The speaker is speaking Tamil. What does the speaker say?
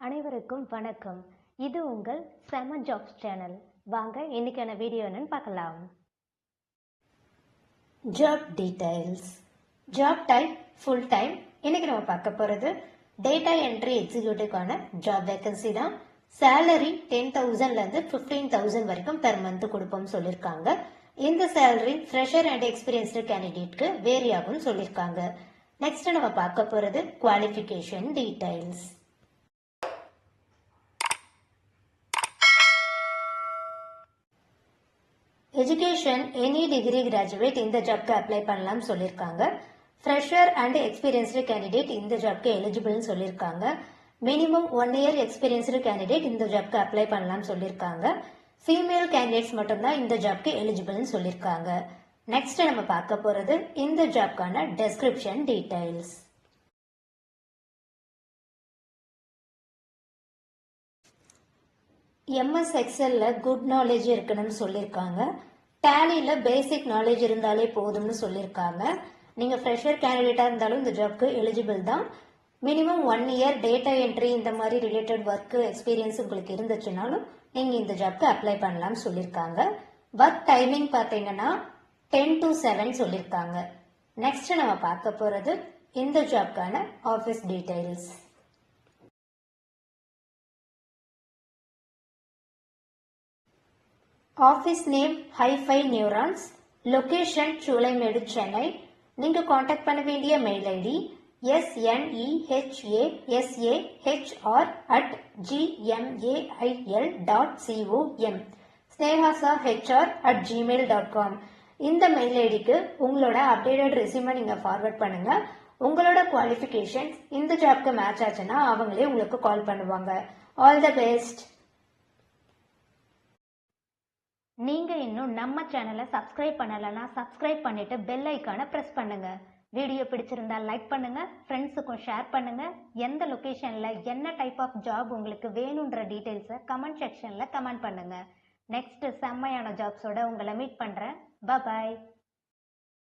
அனைவருக்கும் வணக்கம். இது உங்கள் செம ஜாப்ஸ் சேனல். வாங்க இன்னைக்கான வீடியோ என்னன்னு பார்க்கலாம். Job details. Job type full time. இன்னைக்கு நம்ம பார்க்க போறது டேட்டா என்ட்ரி எக்ஸிக்யூட்டிவ்கான ஜாப் வேகன்சி தான். சேலரி 10,000ல இருந்து 15,000 வரைக்கும் பெர் மந்த் கொடுப்போம் சொல்லியிருக்காங்க. இந்த சேலரி ஃப்ரெஷர் அண்ட் எக்ஸ்பீரியன்ஸ்டு கேண்டிடேட்க்கு வேரி ஆகும்னு சொல்லியிருக்காங்க. நெக்ஸ்ட் நம்ம பார்க்க போறது qualification details. Education any degree graduate இந்த ஜாப்க்கு அப்ளை பண்ணலாம் சொல்லியிருக்காங்க. ஃப்ரெஷர் அண்ட் எக்ஸ்பீரியன்ஸ்டு கேண்டிடேட் இந்த ஜாப்க்கு எலிஜிபிள்னு சொல்லியிருக்காங்க. மினிமம் 1 இயர் எக்ஸ்பீரியன்ஸ்டு கேண்டிடேட் இந்த ஜாப்க்கு அப்ளை பண்ணலாம் சொல்லியிருக்காங்க. ஃபீமேல் கேண்டிடேட்ஸ் மட்டும்தான் இந்த ஜாப்க்கு எலிஜிபிள்னு சொல்லியிருக்காங்க. நெக்ஸ்ட் நம்ம பார்க்க போறது இந்த ஜாப்க்கான டெஸ்கிரிப்ஷன் டீடைல்ஸ். MS எக்ஸல்ல குட் நாலேஜ் இருக்கணும்னு சொல்லியிருக்காங்க. டேலியில பேசிக் நாலேஜ் இருந்தாலே போதும்னு சொல்லியிருக்காங்க. நீங்க ஃப்ரெஷர் கேண்டிடேட்டா இருந்தாலும் இந்த ஜாப்க்கு எலிஜிபிள் தான். மினிமம் 1 இயர் டேட்டா என்ட்ரி இந்த மாதிரி ரிலேட்டட் ஒர்க் எக்ஸ்பீரியன்ஸ் உங்களுக்கு இருந்துச்சுனாலும் நீங்க இந்த ஜாப்க்கு அப்ளை பண்ணலாம் சொல்லியிருக்காங்க. ஒர்க் டைமிங் பார்த்தீங்கன்னா 10 to 7 சொல்லியிருக்காங்க. நெக்ஸ்ட் நம்ம பார்க்க போறது இந்த ஜாப்க்கான office details. Office name Hifi Neurons, location Choolaimedu, Chennai. நீங்க காண்டாக்ட் பண்ண வேண்டிய மெயில் ஐடி snehasahr@gmail.com, snehasahr@gmail.com. இந்த மெயில் ஐடிக்கு உங்களோட அப்டேட்டட் ரெஸ்யூமை நீங்க ஃபார்வர்ட் பண்ணுங்க. உங்களோட குவாலிஃபிகேஷன் இந்த ஜாப்க்கு மேட்ச் ஆச்சுன்னா அவங்களே உங்களுக்கு கால் பண்ணுவாங்க. All the best. நீங்க இன்னும் நம்ம சேனலை சப்ஸ்கிரைப் பண்ணலன்னா சப்ஸ்கிரைப் பண்ணிட்டு பெல் ஐக்கானை பிரஸ் பண்ணுங்க. வீடியோ பிடிச்சிருந்தா லைக் பண்ணுங்க, ஃப்ரெண்ட்ஸுக்கும் ஷேர் பண்ணுங்க. எந்த லொகேஷன்ல என்ன டைப் ஆஃப் ஜாப் உங்களுக்கு வேணும்ன்ற டீடைல்ஸை கமெண்ட் செக்ஷன்ல கமெண்ட் பண்ணுங்க. நெக்ஸ்ட் செம்மையான ஜாப்ஸோட உங்களை மீட் பண்றேன். பாய்.